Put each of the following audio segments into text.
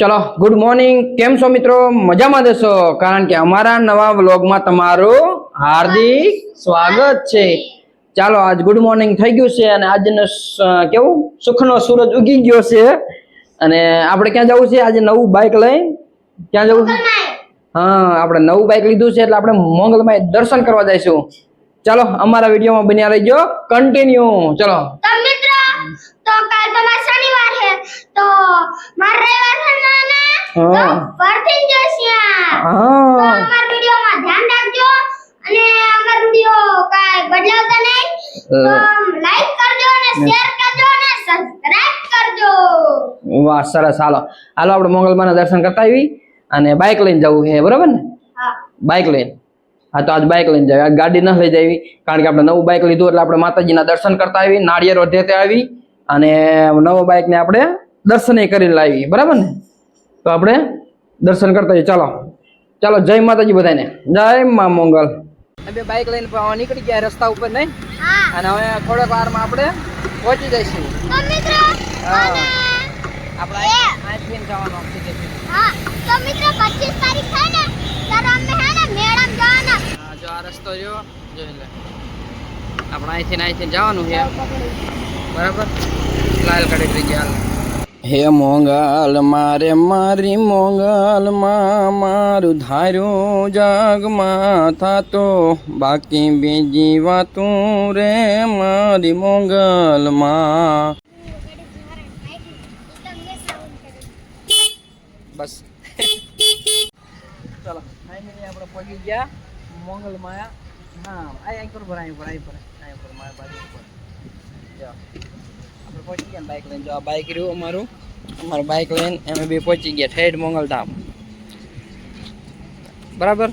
ચલો good morning, કેમ છો મિત્રો? મજામાં દેશો? કારણ કે અમારા નવા વ્લોગમાં તમારું હાર્દિક સ્વાગત છે. ચાલો આજ ગુડ મોર્નિંગ થઈ ગયું છે અને આજનો કેવું સુખનો સૂરજ ઉગી ગયો છે અને આપણે ક્યાં જવું છે આજે? નવું બાઇક લઈને ક્યાં જવું છે? હા, આપણે નવું બાઇક લીધું છે એટલે આપણે મોંગલમાં દર્શન કરવા જઈશું. ચાલો અમારા વિડીયોમાં બન્યા રહેજો, કન્ટિન્યુ. ચલો तो कल तुम्हारा शनिवार है तो मार रविवार है ना तो वर्किंग जोशिया तो हमार वीडियो में ध्यान रखજો અને અમાર વિડિયો કાઈ બદલાવતા નહીં તો લાઈક કરજો અને શેર કરજો અને સબસ્ક્રાઇબ કરજો. વાહ, સરસ. હાલો આપણે મોંગલમાના દર્શન કરતા આવી અને બાઇક લઈને જવું છે, બરાબર ને? હા, બાઇક લઈને. હા, તો આજ બાઇક લઈને જાય, આજ ગાડી ન લઈ જાવી કારણ કે આપણે નવું બાઇક લીધું એટલે આપણે માતાજીના દર્શન કરતા આવી, નાળિયેર વધેતે આવી અને નવો બાઇક ને આપણે દર્શન કરીને લાવી, બરાબર ને? તો આપણે દર્શન કરતા જઈએ. ચાલો જય માતાજી બધાને, જય મા મોંગલ. બે બાઇક લઈને નીકળી ગયા રસ્તા ઉપર નહીં, અને હવે થોડીક વારમાં આપણે પહોંચી જઈશું. તો મિત્રો આપણે આઈસ્ક્રીમ જવાનું છે. હા, તો મિત્રો 25 તારીખ છે ને ત્યારે અમે હે ને મેળામાં જવાના. હા, જો આ રસ્તો રહ્યો, જોઈ લે. આપણે અહીંથી જવાનું છે, બરાબર? લાલ કાઢી થઈ ગયા. હે મોંગલ મારે મારી મોંગલ માં મારું ધાર્યું જગમાં થાતો, બાકી બીજી વાતું રે મારી મોંગલ માં. બસ ચાલો ફાઇનલી આપણે પહોંચી ગયા મોંગલ માં. હા, અહીં પર મારા બાજુ ઉપર જો આપણે પહોંચી ગયા બાઇક લઈને. જો આ બાઇક રહ્યું અમારું બાઇક લઈને અમે બે પહોંચી ગયા ઠેઠ મોંગલધામ, બરાબર?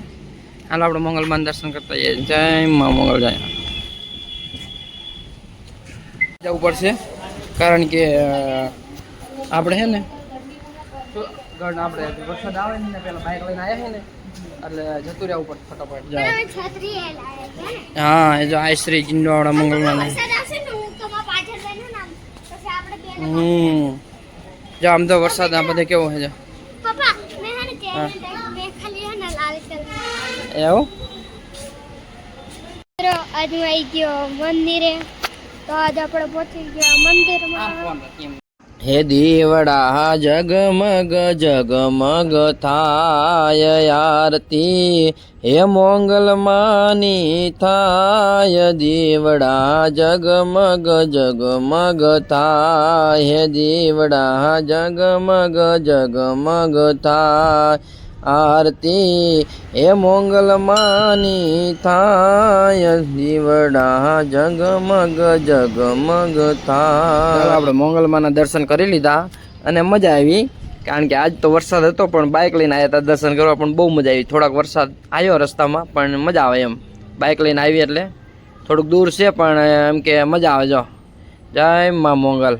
હાલો આપણે મોંગલમાં દર્શન કરતા જઈએ. જય મા મોંગલ. જવું પડશે કારણ કે આપણે છે ને આપણે વરસાદ આવે ને પેલા બાઇક લઈને આવ્યા છે ને એટલે જતું રહેવું પડશે ફટાફટ જાય. છત્રી એ લાયા છે ને. હા, એ જો આઈશ્રી ચિંડવાળા મંગળમાં વરસાદ આવશે ને હું તો માં પાછળ બેઠો ને પછી આપણે બે જો આમ તો વરસાદ આ બધે કેવો છે જો પપ્પા મેં હે ને ચેનલ મે ખાલી હે ને લાલ કલર એવું. મિત્રો આજ હું આવી ગયો મંદિરે, તો આજ આપણે પહોંચી ગયા મંદિરમાં. હે દીવડા જગમગ જગમગ થાય આરતી, હે મોંગલ માની થાય દીવડા જગમગ જગમગ થાય, હે દીવડા જગમગ જગમગ થાય આરતી, હે મોંગલ માની થાય દીવડા જગમગ જગમગ થાય. આપણે મોંગલમાના દર્શન કરી લીધા અને મજા આવી કારણ કે આજ તો વરસાદ હતો પણ બાઇક લઈને આવ્યા હતા દર્શન કરવા, પણ બહુ મજા આવી. થોડાક વરસાદ આવ્યો રસ્તામાં પણ મજા આવે એમ. બાઇક લઈને આવી એટલે થોડુંક દૂર છે પણ એમ કે મજા આવે. જો જય મા મોંગલ.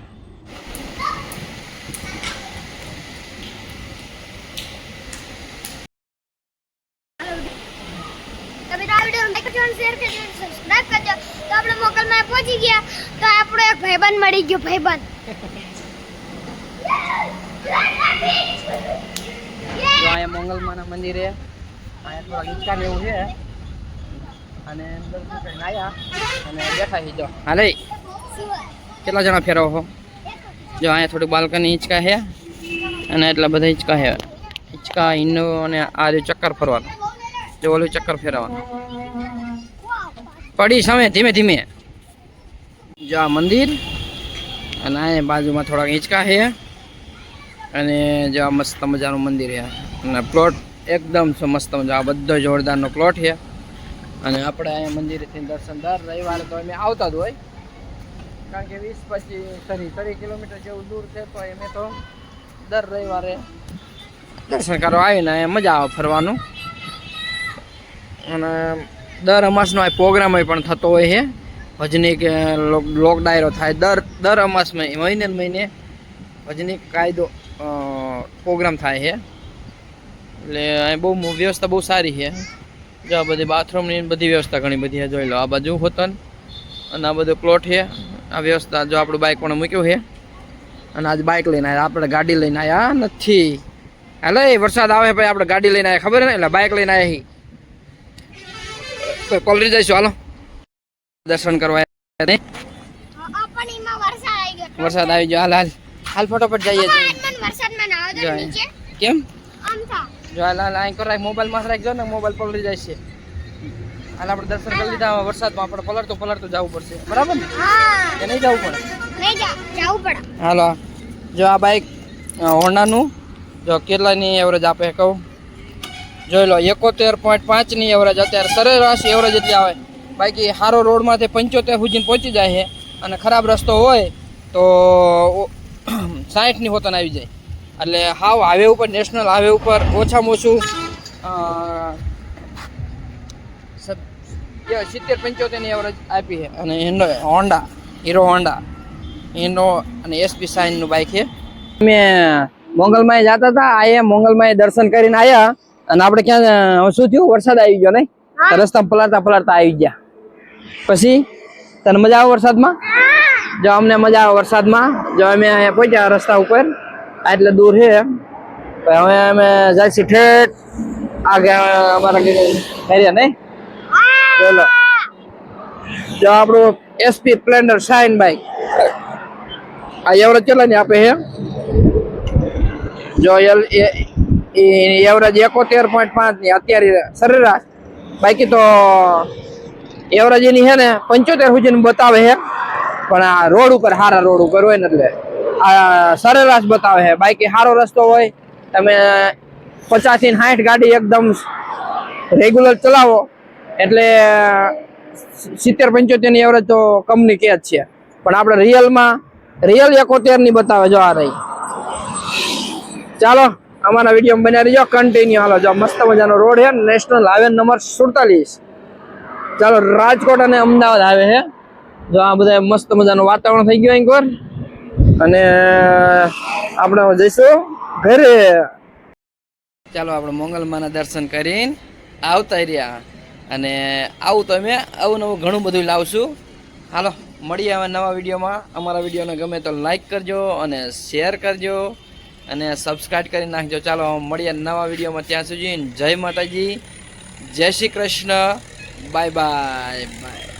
શેર કરજો, સબસ્ક્રાઇબ કરજો. તો આપણે મોકલમાં પહોંચી ગયા તો આપણો એક ભાઈબંધ મળી ગયો. ભાઈબંધ જો અહીંયા મોંગલમાના મંદિરે અહીંયા થોડા હિંચકા ને એવું છે અને દર્શન કરીને આવ્યા અને બેઠા છે. જો હાલે કેટલા જણા ફેરવો છો? જો અહીંયા થોડીક બાલ્કની હિંચકા છે અને એટલા બધા હિંચકા છે. હિંચકા હિંડો અને આ જે ચક્કર ફરવાનું, જો ઓલું ચક્કર ફેરવાનું પડી સામે ધીમે ધીમે. જો આ મંદિર અને અહીંયા બાજુમાં થોડાક હિંચકા છે અને જો આ મસ્ત મજાનું મંદિર છે અને પ્લોટ એકદમ મસ્ત મજા. આ બધો જોરદારનો પ્લોટ છે અને આપણે અહીંયા મંદિરેથી દર્શન દર રવિવારે તો અમે આવતા જ હોય કારણ કે 20-25-30 કિલોમીટર જેવું દૂર છે તો અમે તો દર રવિવારે દર્શન કરવા આવીને મજા આવે ફરવાનું. અને દર અમાસનો આ પ્રોગ્રામ પણ થતો હોય છે, ભજની કે લોક ડાયરો થાય દર અમાસમાં મહિને મહિને ભજની કાયદો પ્રોગ્રામ થાય છે. એટલે અહીં બહુ વ્યવસ્થા બહુ સારી છે. જો આ બધી બાથરૂમની બધી વ્યવસ્થા ઘણી બધી છે. જોઈ લો આ બાજુ હોતન અને આ બધો પ્લોટ છે. આ વ્યવસ્થા જો આપણું બાઇક પણ મૂક્યું છે અને આજ બાઇક લઈને આવ્યા, આપણે ગાડી લઈને આવ્યા નથી. હાલો એ વરસાદ આવે ભાઈ આપણે ગાડી લઈને આવ્યા ખબર ને એટલે બાઇક લઈને આવ્યા પલરી જઈશું હાલો દર્શન કરવા નહીં વરસાદ આવી ગયો હાલ હાલ હાલ ફટોફટ જઈએ છીએ કેમ જો હાલ હાલ અહીં કરાય મોબાઈલમાં રાખજો ને મોબાઈલ પલરી જાય છે હાલ આપણે દર્શન કરી લીધા વરસાદમાં આપણે પલટતું જવું પડશે બરાબર ને કે નહીં જવું પડે હાલો જો આ બાઇક હોન્ડાનું જો કેટલાની એવરેજ આપે કહું જોઈ લો 71.5 ની એવરેજ અત્યારે સરેરાશ એવરેજ એટલી આવે બાકી સારો રોડમાંથી 75 સુધી પહોંચી જાય છે અને ખરાબ રસ્તો હોય તો 60 ની હોતન આવી જાય એટલે હાવ હાઈવે ઉપર નેશનલ હાઈવે ઉપર ઓછામાં ઓછું 70-75 ની એવરેજ આપી છે અને હોન્ડા હીરો અને એસપી સાઇનનું બાઇક છે મેં મોંગલમાં જતા હતા આયા મોંગલમાં દર્શન કરીને આવ્યા અને આપણે ક્યાં શું થયું વરસાદ આવી ગયો નહીં રસ્તા પલળતા આવી ગયા પછી તને મજા આવે વરસાદમાં જો અમને મજા આવે વરસાદમાં જો અમે અહીંયા પહોંચ્યા રસ્તા ઉપર એટલે દૂર છે હવે અમે જાય છે ઠેઠ આગળ અમારા એરિયા નહીં ચલો જો આપણું એસપી સ્પ્લેન્ડર શાઇન બાઇક આ એવરેજ કેટલાની આપે છે જો એવરેજ 71.5 ની અત્યારે સરેરાશ બાકી તો એવરેજ એની છે ને 75 સુધી બતાવે છે પણ આ રોડ ઉપર સારા રોડ ઉપર હોય ને એટલે આ સરેરાશ બતાવે છે બાકી સારો રસ્તો હોય તમે 50 થી 60 ગાડી એકદમ રેગ્યુલર ચલાવો એટલે 70-75 ની એવરેજ તો કંપની કે જ છે પણ આપણે રિયલ 71 ની બતાવે જો આ રહી ચાલો અમારા વિડીયો બન્યા રહીજો કન્ટિન્યુ હાલો જો મસ્ત મજાનો રોડ છે નેશનલ હાઈવે નંબર 47 ચાલો રાજકોટ અને અમદાવાદ આવે છે જો આ બધા મસ્ત મજાનું વાતાવરણ થઈ ગયું એકવાર અને આપણે જઈશું ઘરે ચાલો આપણે મોંગલમાના દર્શન કરીને આવતા રહ્યા અને આવું તો અમે આવું નવું ઘણું બધું લાવશું હાલો મળીએ હવે નવા વિડીયોમાં અમારા વિડીયોને ગમે તો લાઈક કરજો અને શેર કરજો અને સબસ્ક્રાઇબ કરી નાખજો ચાલો મળીએ નવા વિડીયોમાં ત્યાં સુધી જય માતાજી જય Shri Krishna bye bye bye